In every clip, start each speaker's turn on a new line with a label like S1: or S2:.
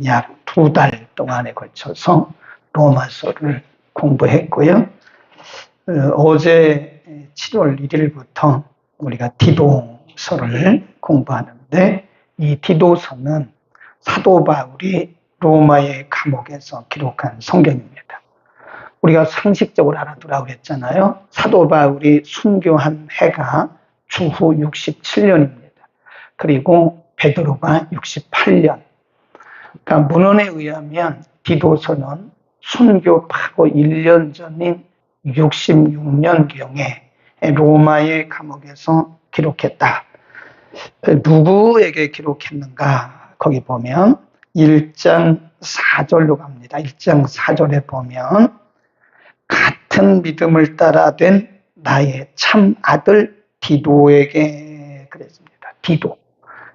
S1: 약 2달 동안에 걸쳐서 로마서를 공부했고요. 어제 7월 1일부터 우리가 디도서를 공부하는데, 이 디도서는 사도 바울이 로마의 감옥에서 기록한 성경입니다. 우리가 상식적으로 알아두라고 그랬잖아요. 사도 바울이 순교한 해가 주후 67년입니다. 그리고 베드로가 68년. 그러니까 문헌에 의하면 디도서는 순교 바로 1년 전인 66년경에 로마의 감옥에서 기록했다. 누구에게 기록했는가? 거기 보면 1장 4절로 갑니다. 1장 4절에 보면 같은 믿음을 따라 된 나의 참 아들 디도에게 그랬습니다. 디도.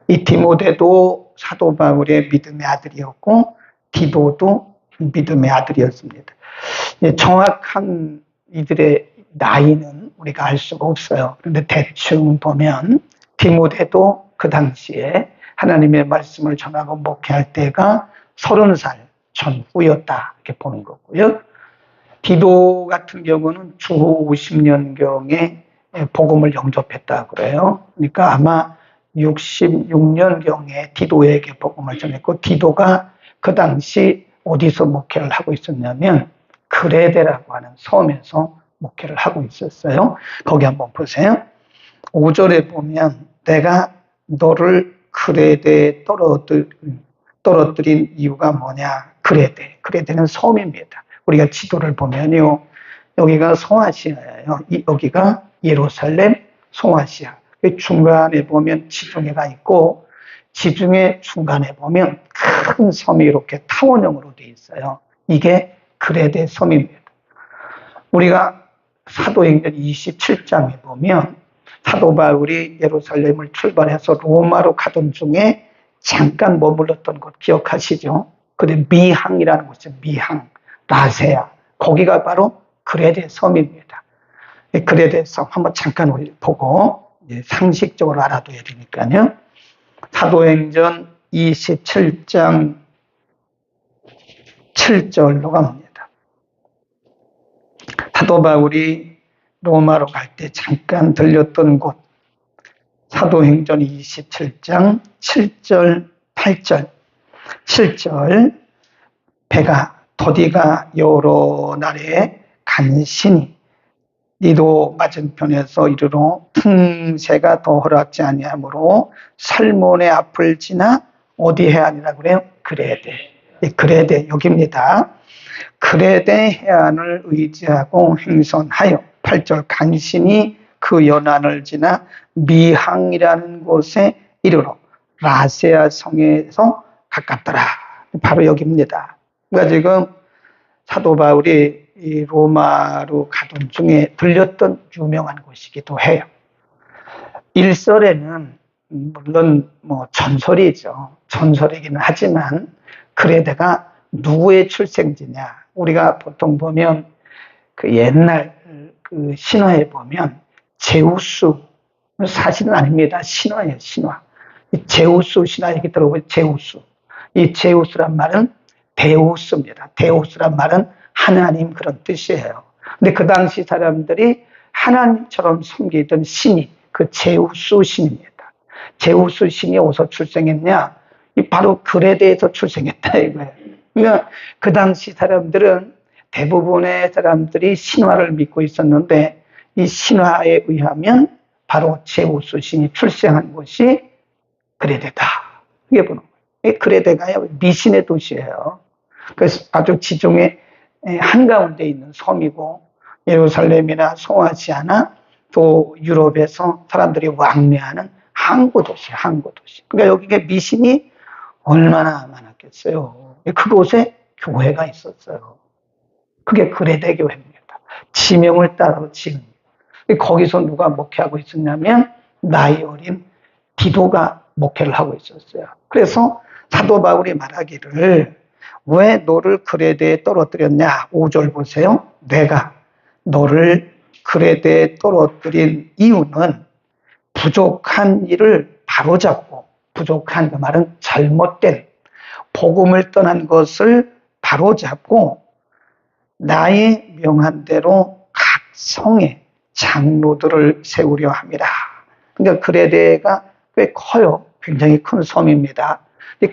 S1: 이 디모데도 사도 바울의 믿음의 아들이었고 디도도 믿음의 아들이었습니다. 정확한 이들의 나이는 우리가 알 수가 없어요. 그런데 대충 보면 디모데도 그 당시에 하나님의 말씀을 전하고 목회할 때가 30살 전후였다 이렇게 보는 거고요. 디도 같은 경우는 주후 50년경에 복음을 영접했다 그래요. 그러니까 아마 66년경에 디도에게 복음을 전했고, 디도가 그 당시 어디서 목회를 하고 있었냐면 그레데라고 하는 섬에서 목회를 하고 있었어요. 거기 한번 보세요. 5절에 보면 내가 너를 그레데에 떨어뜨린 이유가 뭐냐. 그레데는 섬입니다. 우리가 지도를 보면요, 여기가 소아시아예요. 여기가 예루살렘, 소아시아. 중간에 보면 지중해가 있고, 지중해 중간에 보면 큰 섬이 이렇게 타원형으로 되어 있어요. 이게 그레데 섬입니다. 우리가 사도행전 27장에 보면 사도 바울이 예루살렘을 출발해서 로마로 가던 중에 잠깐 머물렀던 곳 기억하시죠? 근데 미항이라는 곳이죠. 미항, 라세아. 거기가 바로 그레데 섬입니다. 그레데 섬 한번 잠깐 우리 보고 상식적으로 알아둬야 되니까요. 사도행전 27장 7절로 갑니다. 사도 바울이 로마로 갈 때 잠깐 들렸던 곳, 사도행전 27장 7절 8절. 7절 더디가 여러 날에 간신히 니도 맞은편에서 이르러 틈새가 더 허락지 아니하므로 살몬의 앞을 지나 어디 해안이라고 그래요? 그레데 여기입니다. 그레데 해안을 의지하고 행선하여 8절 간신히 그 연안을 지나 미항이라는 곳에 이르러 라세아 성에서 가깝더라. 바로 여기입니다. 그러니까 지금 사도 바울이 이 로마로 가던 중에 들렸던 유명한 곳이기도 해요. 일설에는 물론 전설이죠. 전설이기는 하지만 그레데가 누구의 출생지냐? 우리가 보통 보면 그 옛날 그 신화에 보면 제우스, 사실은 아닙니다. 신화예요, 신화. 제우스 신화 얘기 들어보면 제우스. 이 제우스란 말은 데우스입니다. 데우스란 말은 하나님 그런 뜻이에요. 근데 그 당시 사람들이 하나님처럼 섬기던 신이 그 제우스 신입니다. 제우스 신이 어디서 출생했냐? 바로 그레데에서 출생했다 이거예요. 그러니까 그 당시 사람들은 대부분의 사람들이 신화를 믿고 있었는데, 이 신화에 의하면 바로 제우스 신이 출생한 곳이 그레데다. 이게 보는 거예요. 그레데가요 미신의 도시예요. 그래서 아주 지중해 한가운데 있는 섬이고, 예루살렘이나 소아시아나 또 유럽에서 사람들이 왕래하는 항구도시. 그러니까 여기에 미신이 얼마나 많았겠어요. 그곳에 교회가 있었어요. 그게 그레데 교회입니다. 지명을 따라 지은. 거기서 누가 목회하고 있었냐면 나이 어린 디도가 목회를 하고 있었어요. 그래서 사도 바울이 말하기를 왜 너를 그레데에 떨어뜨렸냐? 5절 보세요. 내가 너를 그레데에 떨어뜨린 이유는 부족한 일을 바로잡고, 부족한 그 말은 잘못된, 복음을 떠난 것을 바로잡고 나의 명한 대로 각 성에 장로들을 세우려 합니다. 그러니까 그레데가 꽤 커요. 굉장히 큰 섬입니다.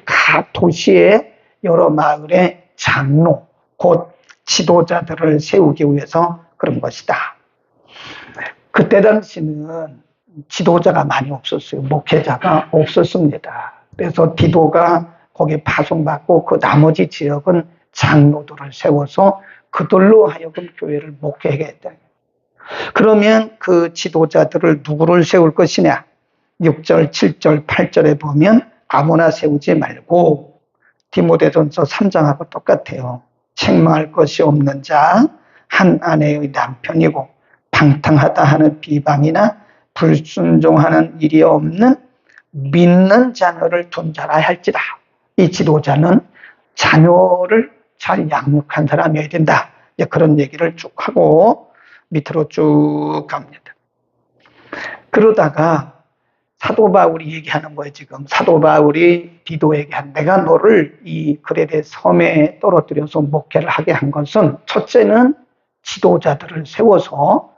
S1: 각 도시의 여러 마을의 장로, 곧 지도자들을 세우기 위해서 그런 것이다. 그때 당시는 지도자가 많이 없었어요. 목회자가 없었습니다. 그래서 디도가 거기에 파송받고 그 나머지 지역은 장로들을 세워서 그들로 하여금 교회를 목회하게 했다. 그러면 그 지도자들을 누구를 세울 것이냐? 6절, 7절, 8절에 보면 아무나 세우지 말고 디모데전서 3장하고 똑같아요. 책망할 것이 없는 자, 한 아내의 남편이고 방탕하다 하는 비방이나 불순종하는 일이 없는 믿는 자녀를 둔 자라 할지라. 이 지도자는 자녀를 잘 양육한 사람이어야 된다. 그런 얘기를 쭉 하고 밑으로 쭉 갑니다. 그러다가 사도 바울이 얘기하는 거예요. 지금 사도 바울이 디도에게 내가 너를 이 그레데 섬에 떨어뜨려서 목회를 하게 한 것은 첫째는 지도자들을 세워서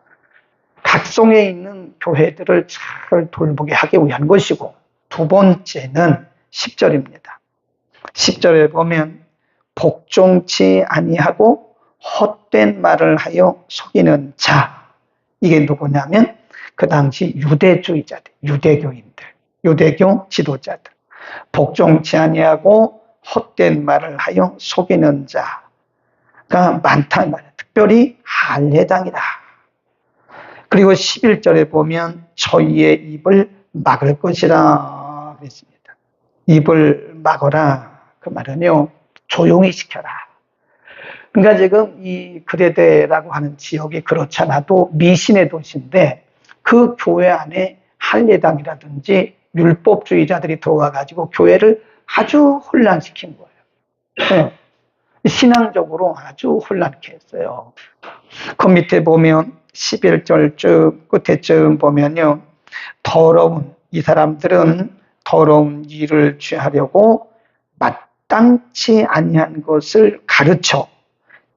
S1: 각성에 있는 교회들을 잘 돌보게 하기 위한 것이고, 두 번째는 10절입니다. 10절에 보면 복종치 아니하고 헛된 말을 하여 속이는 자, 이게 누구냐면 그 당시 유대주의자들, 유대교인들, 유대교 지도자들, 복종치 아니하고 헛된 말을 하여 속이는 자가 많다는 말이에요. 특별히 할례당이다. 그리고 11절에 보면 저희의 입을 막을 것이라 그랬습니다. 입을 막어라. 그 말은요, 조용히 시켜라. 그러니까 지금 이 그레데라고 하는 지역이 그렇지 않아도 미신의 도시인데 그 교회 안에 할례당이라든지 율법주의자들이 들어와가지고 교회를 아주 혼란시킨 거예요. 네. 신앙적으로 아주 혼란케 했어요. 그 밑에 보면 11절쯤 끝에쯤 보면요, 더러운, 이 사람들은 더러운 일을 취하려고 마땅치 아니한 것을 가르쳐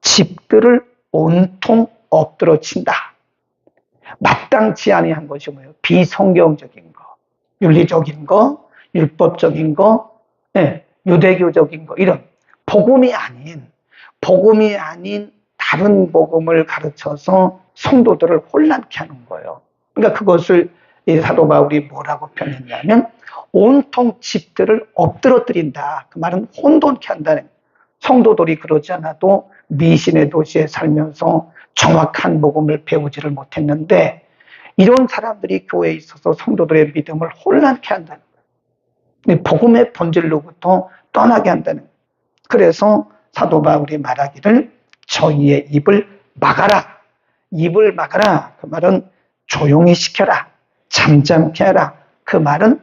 S1: 집들을 온통 엎드러 친다. 마땅치 아니한 것이 뭐예요? 비성경적인 거, 윤리적인 거, 율법적인 거, 네, 유대교적인 거, 이런 복음이 아닌 다른 복음을 가르쳐서 성도들을 혼란케 하는 거예요. 그러니까 그것을 이 사도 바울이 뭐라고 표현했냐면 온통 집들을 엎드러뜨린다. 그 말은 혼돈케 한다는 거예요. 성도들이 그러지 않아도 미신의 도시에 살면서 정확한 복음을 배우지를 못했는데 이런 사람들이 교회에 있어서 성도들의 믿음을 혼란케 한다는 거예요. 복음의 본질로부터 떠나게 한다는 거예요. 그래서 사도 바울이 말하기를 저희의 입을 막아라. 입을 막아라. 그 말은 조용히 시켜라. 잠잠케 하라. 그 말은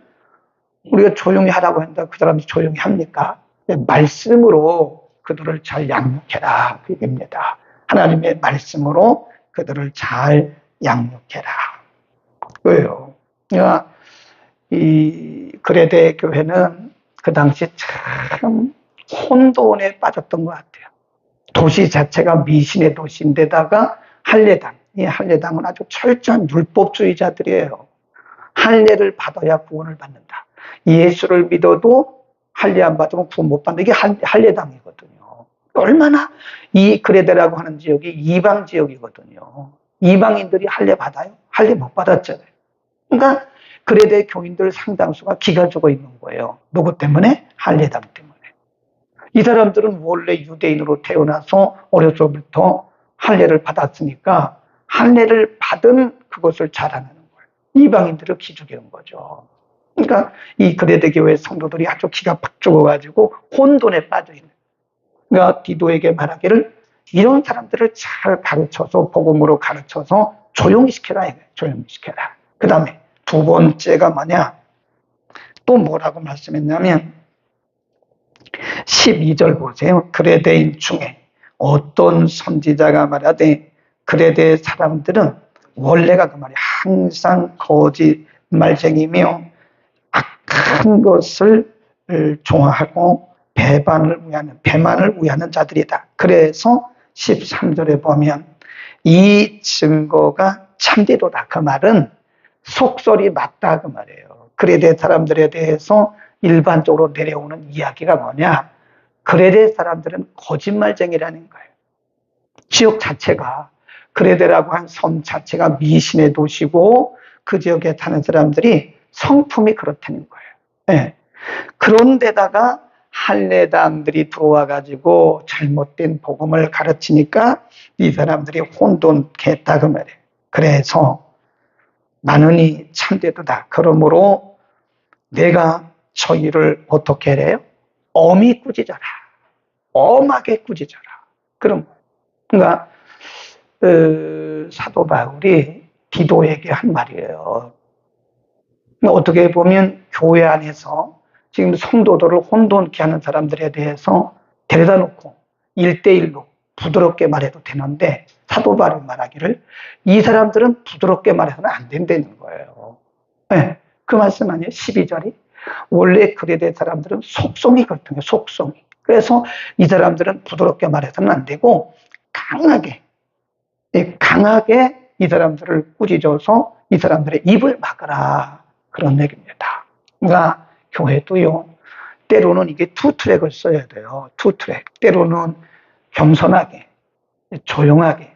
S1: 우리가 조용히 하라고 한다. 그 사람이 조용히 합니까? 말씀으로 그들을 잘 양육해라. 그 얘기입니다. 하나님의 말씀으로 그들을 잘 양육해라. 왜요? 그러니까 이 그레데 교회는 그 당시 참 혼돈에 빠졌던 것 같아요. 도시 자체가 미신의 도시인데다가 할례당, 이 할례당은 아주 철저한 율법주의자들이에요. 할례를 받아야 구원을 받는다. 예수를 믿어도 할례 안 받으면 구원 못 받는다. 이게 할례당이거든요. 얼마나 이 그레데라고 하는 지역이 이방 지역이거든요. 이방인들이 할례 받아요? 할례 못 받았잖아요. 그러니까 그레데 교인들 상당수가 기가 죽어 있는 거예요. 누구 때문에? 할례당 때문에. 이 사람들은 원래 유대인으로 태어나서 어려서부터 할례를 받았으니까 할례를 받은 그것을 자랑하는 거예요. 이방인들을 기죽이는 거죠. 그러니까 이 그레데 교회 성도들이 아주 기가 팍 죽어가지고 혼돈에 빠져 있는. 그러니까 디도에게 말하기를 이런 사람들을 잘 가르쳐서 복음으로 가르쳐서 조용히 시켜라. 조용히 시켜라. 그 다음에 두 번째가 뭐냐? 또 뭐라고 말씀했냐면 12절 보세요. 그레데인 중에 어떤 선지자가 말하되 그레데 사람들은 원래가 그 말이 항상 거짓말쟁이며 악한 것을 좋아하고 배만을 위하는 자들이다. 그래서 13절에 보면 이 증거가 참되도다. 그 말은 속설이 맞다 그 말이에요. 그레데 사람들에 대해서 일반적으로 내려오는 이야기가 뭐냐? 그레데 사람들은 거짓말쟁이라는 거예요. 지역 자체가, 그레데라고 한 섬 자체가 미신의 도시고 그 지역에 사는 사람들이 성품이 그렇다는 거예요. 네. 그런데다가 할례당들이 들어와 가지고 잘못된 복음을 가르치니까 이 사람들이 혼돈했다 그 말이에요. 그래서 나는 이 참되도다. 그러므로 내가 저희를 어떻게 해요? 엄히 꾸짖어라. 엄하게 꾸짖어라. 그러니까 사도 바울이 디도에게 한 말이에요. 어떻게 보면 교회 안에서 지금 성도들을 혼돈케 하는 사람들에 대해서 데려다 놓고 1대1로 부드럽게 말해도 되는데 사도 바울이 말하기를 이 사람들은 부드럽게 말해서는 안 된다는 거예요. 네, 그 말씀 아니에요? 12절이. 원래 그레데 사람들은 속성이 그렇거든요. 속성이. 그래서 이 사람들은 부드럽게 말해서는 안 되고 강하게 이 사람들을 꾸짖어서 이 사람들의 입을 막으라. 그런 얘기입니다. 그러니까 교회도요. 때로는 이게 투 트랙을 써야 돼요. 투 트랙. 때로는 겸손하게, 조용하게,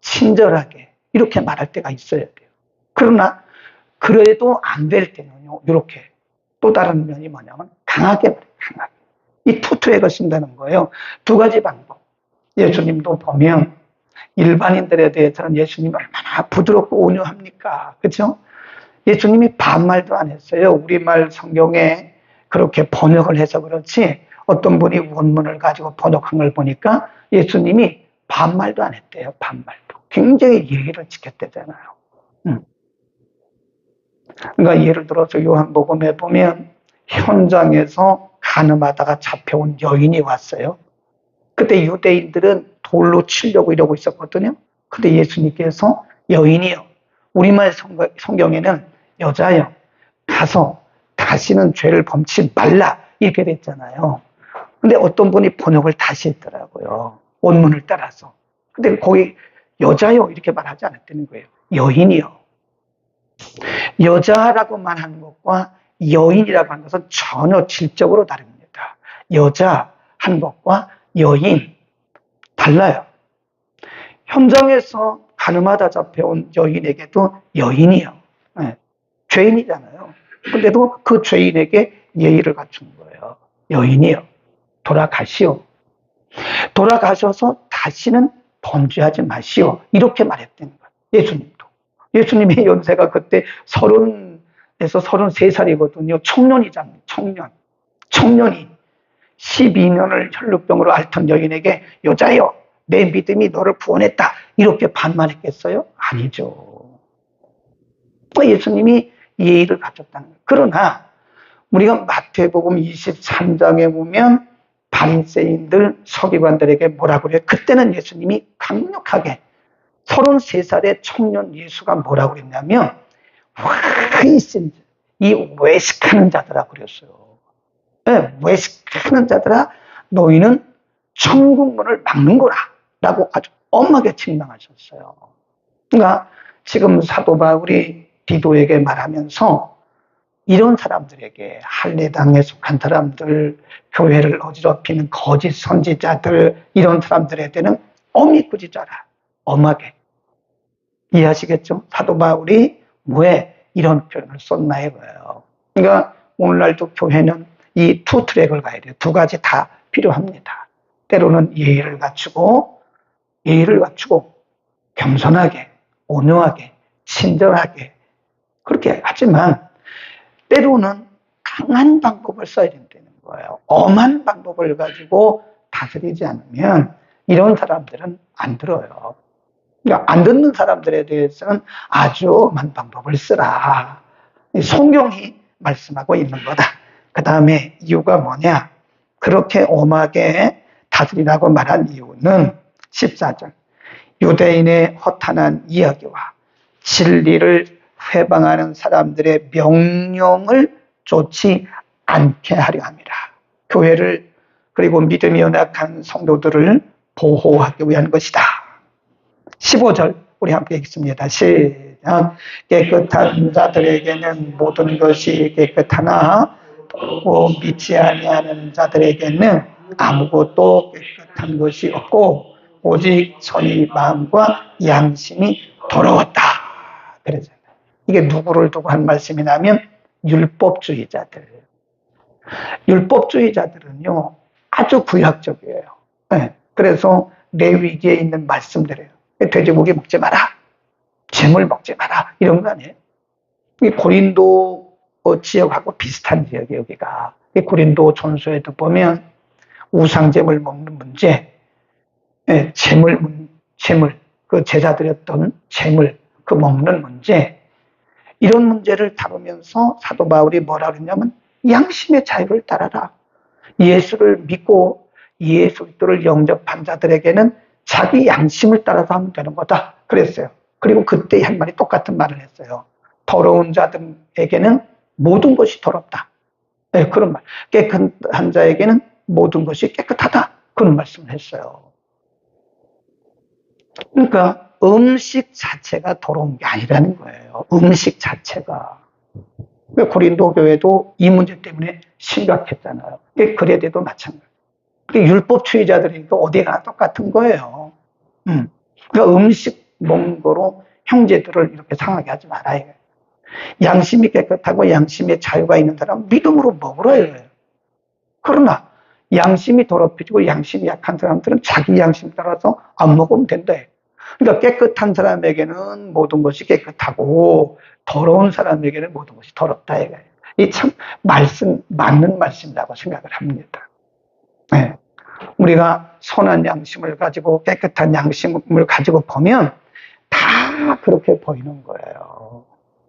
S1: 친절하게 이렇게 말할 때가 있어야 돼요. 그러나 그래도 안 될 때는요. 이렇게 또 다른 면이 뭐냐면 강하게 말해요. 강하게. 이 투 트랙을 쓴다는 거예요. 두 가지 방법. 예수님도 보면 일반인들에 대해서는 예수님이 얼마나 부드럽고 온유합니까? 그렇죠? 예수님이 반말도 안 했어요. 우리말 성경에 그렇게 번역을 해서 그렇지 어떤 분이 원문을 가지고 번역한 걸 보니까 예수님이 반말도 안 했대요. 반말도. 굉장히 예의를 지켰대잖아요. 그러니까 예를 들어서 요한복음에 보면 현장에서 간음하다가 잡혀온 여인이 왔어요. 그때 유대인들은 돌로 치려고 이러고 있었거든요. 근데 예수님께서 여인이요. 우리말 성경에는 여자요. 가서 다시는 죄를 범치 말라. 이렇게 됐잖아요. 근데 어떤 분이 번역을 다시 했더라고요. 원문을 따라서. 근데 거기 여자요. 이렇게 말하지 않았다는 거예요. 여인이요. 여자라고만 하는 것과 여인이라고 하는 것은 전혀 질적으로 다릅니다. 여자 한 것과 여인 달라요. 현장에서 가늠하다 잡혀온 여인에게도 여인이요. 네. 죄인이잖아요. 근데도 그 죄인에게 예의를 갖춘 거예요. 여인이요. 돌아가시오. 돌아가셔서 다시는 범죄하지 마시오. 이렇게 말했다는 거예요. 예수님도. 예수님의 연세가 그때 30에서 33살이거든요. 청년이잖아요. 청년이 12년을 혈루병으로 앓던 여인에게 여자여 내 믿음이 너를 구원했다. 이렇게 반말했겠어요? 아니죠. 예수님이 예의를 갖췄다는 거예요. 그러나 우리가 마태복음 23장에 보면 바리새인들 서기관들에게 뭐라고 그래요? 그때는 예수님이 강력하게 33살의 청년 예수가 뭐라고 그랬냐면 이 외식하는 자들아 그랬어요. 네, 외식하는 자들아 너희는 천국문을 막는구나 라고 아주 엄하게 책망하셨어요. 그러니까 지금 사도 바울이 디도에게 말하면서 이런 사람들에게 할례당에 속한 사람들, 교회를 어지럽히는 거짓 선지자들 이런 사람들에 대해서는 엄히 꾸짖어라. 엄하게. 이해하시겠죠? 사도 바울이 왜 이런 표현을 썼나 이거예요. 그러니까 오늘날도 교회는 이 투 트랙을 가야 돼요. 두 가지 다 필요합니다. 때로는 예의를 갖추고 겸손하게, 온유하게, 친절하게 그렇게 하지만 때로는 강한 방법을 써야 된다는 거예요. 엄한 방법을 가지고 다스리지 않으면 이런 사람들은 안 들어요. 그러니까 안 듣는 사람들에 대해서는 아주 엄한 방법을 쓰라. 성경이 말씀하고 있는 거다. 그 다음에 이유가 뭐냐? 그렇게 엄하게 다스리라고 말한 이유는 14절. 유대인의 허탄한 이야기와 진리를 회방하는 사람들의 명령을 좇지 않게 하려 함이라. 교회를 그리고 믿음이 연약한 성도들을 보호하기 위한 것이다. 15절 우리 함께 읽습니다. 시작. 깨끗한 자들에게는 모든 것이 깨끗하나 또 믿지 아니하는 자들에게는 아무것도 깨끗한 것이 없고 오직 선의 마음과 양심이 더러웠다. 그러잖아요. 이게 누구를 두고 한 말씀이냐면 율법주의자들. 율법주의자들은요 아주 구약적이에요. 네. 그래서 레위기에 있는 말씀들이에요. 돼지고기 먹지 마라, 재물 먹지 마라, 이런 거 아니에요. 이 고린도 지역하고 비슷한 지역이에요. 여기가 이 고린도 전서에도 보면 우상재물 먹는 문제, 재물, 그 제자 드렸던 재물 그 먹는 문제, 이런 문제를 다루면서 사도 바울이 뭐라 그랬냐면 양심의 자유를 따라라. 예수를 믿고 예수 그리스도를 영접한 자들에게는 자기 양심을 따라서 하면 되는 거다 그랬어요. 그리고 그때 한 말이 똑같은 말을 했어요. 더러운 자들에게는 모든 것이 더럽다. 네, 그런 말. 깨끗한 자에게는 모든 것이 깨끗하다. 그런 말씀을 했어요. 그러니까 음식 자체가 더러운 게 아니라는 거예요. 음식 자체가. 고린도 교회도 이 문제 때문에 심각했잖아요. 그레데도 마찬가지예요. 율법주의자들이 또 어디 가나 똑같은 거예요. 그러니까 음식 먹는 거로 형제들을 이렇게 상하게 하지 말아야 해요. 양심이 깨끗하고 양심의 자유가 있는 사람은 믿음으로 먹으라 해요. 그러나 양심이 더럽혀지고 양심이 약한 사람들은 자기 양심 따라서 안 먹으면 된다. 그러니까 깨끗한 사람에게는 모든 것이 깨끗하고 더러운 사람에게는 모든 것이 더럽다. 이 참 맞는 말씀이라고 생각을 합니다. 네. 우리가 선한 양심을 가지고 깨끗한 양심을 가지고 보면 다 그렇게 보이는 거예요.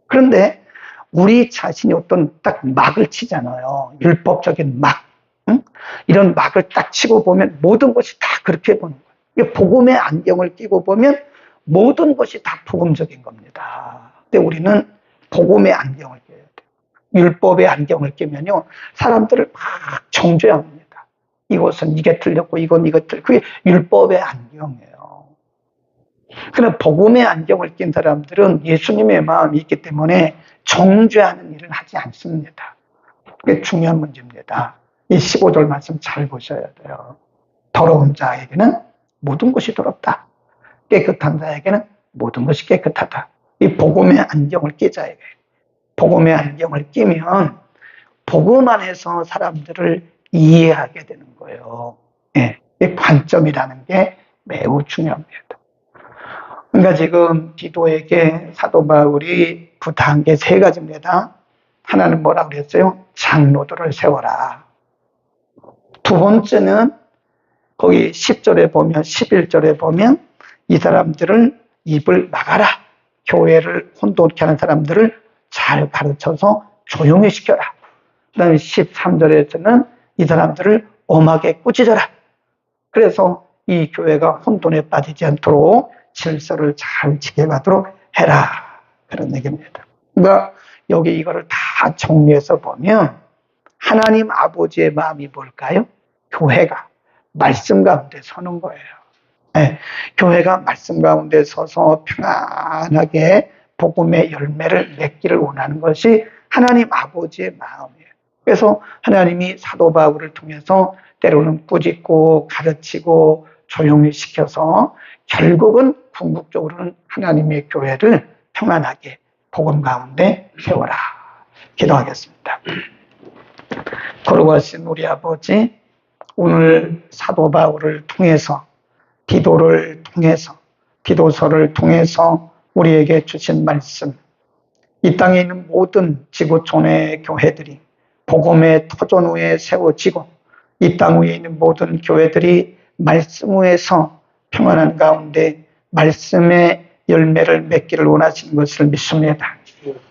S1: 그런데 우리 자신이 어떤 딱 막을 치잖아요. 율법적인 막. 응? 이런 막을 딱 치고 보면 모든 것이 다 그렇게 보는 거예요. 복음의 안경을 끼고 보면 모든 것이 다 복음적인 겁니다. 근데 우리는 복음의 안경을 껴야 돼요. 율법의 안경을 끼면요, 사람들을 막 정죄합니다. 이것은 이게 틀렸고 이건 이거 틀렸고, 그게 율법의 안경이에요. 그러나 복음의 안경을 낀 사람들은 예수님의 마음이 있기 때문에 정죄하는 일을 하지 않습니다. 그게 중요한 문제입니다. 이 15절 말씀 잘 보셔야 돼요. 더러운 자에게는 모든 것이 더럽다. 깨끗한 자에게는 모든 것이 깨끗하다. 이 복음의 안경을 끼자 이거예요. 복음의 안경을 끼면 복음 안에서 사람들을 이해하게 되는 거예요. 예, 이 관점이라는 게 매우 중요합니다. 그러니까 지금 디도에게 사도 바울이 부탁한 게 세 가지입니다. 하나는 뭐라고 그랬어요? 장로들을 세워라. 두 번째는 거기 10절에 보면 11절에 보면 이 사람들을 입을 막아라. 교회를 혼돈케 하는 사람들을 잘 가르쳐서 조용히 시켜라. 그 다음에 13절에서는 이 사람들을 엄하게 꾸짖어라. 그래서 이 교회가 혼돈에 빠지지 않도록 질서를 잘 지켜가도록 해라. 그런 얘기입니다. 그러니까 여기 이거를 다 정리해서 보면 하나님 아버지의 마음이 뭘까요? 교회가 말씀 가운데 서는 거예요. 네, 교회가 말씀 가운데 서서 평안하게 복음의 열매를 맺기를 원하는 것이 하나님 아버지의 마음이에요. 그래서 하나님이 사도 바울을 통해서 때로는 꾸짖고 가르치고 조용히 시켜서 결국은 궁극적으로는 하나님의 교회를 평안하게 복음 가운데 세워라. 기도하겠습니다. 거룩하신 우리 아버지, 오늘 사도 바울을 통해서 기도를 통해서 기도서를 통해서 우리에게 주신 말씀, 이 땅에 있는 모든 지구촌의 교회들이 복음의 터전 위에 세워지고 이 땅 위에 있는 모든 교회들이 말씀 위에서 평안한 가운데 말씀의 열매를 맺기를 원하시는 것을 믿습니다.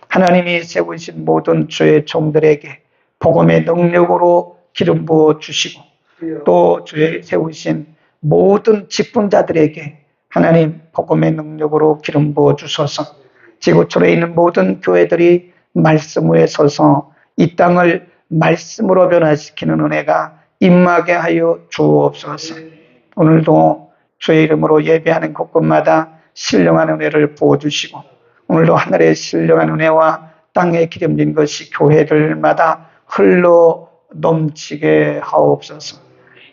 S1: 하나님이 세우신 모든 주의 종들에게 복음의 능력으로 기름 부어 주시고 또 주의 세우신 모든 직분자들에게 하나님 복음의 능력으로 기름 부어 주소서. 지구촌에 있는 모든 교회들이 말씀 위에 서서 이 땅을 말씀으로 변화시키는 은혜가 임하게 하여 주옵소서. 오늘도 주의 이름으로 예배하는 곳곳마다 신령한 은혜를 부어주시고 오늘도 하늘의 신령한 은혜와 땅에 기름진 것이 교회들마다 흘러 넘치게 하옵소서.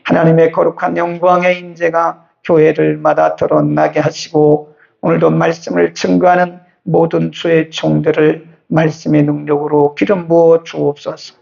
S1: 하나님의 거룩한 영광의 인재가 교회들마다 드러나게 하시고 오늘도 말씀을 증거하는 모든 주의 종들을 말씀의 능력으로 기름 부어 주옵소서.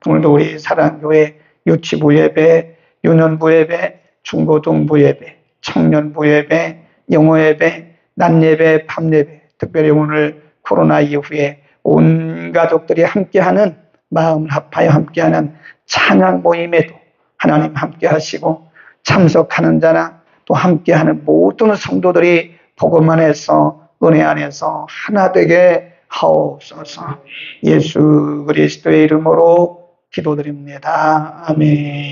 S1: 오늘도 우리 사랑교회 유치부 예배, 유년부 예배, 중고등부 예배, 청년부 예배, 영어 예배, 낮 예배, 밤 예배, 특별히 오늘 코로나 이후에 온 가족들이 함께하는 마음을 합하여 함께하는 찬양 모임에도 하나님 함께 하시고 참석하는 자나 또 함께하는 모든 성도들이 복음 안에서 은혜 안에서 하나 되게 하옵소서. 예수 그리스도의 이름으로 기도드립니다. 아멘.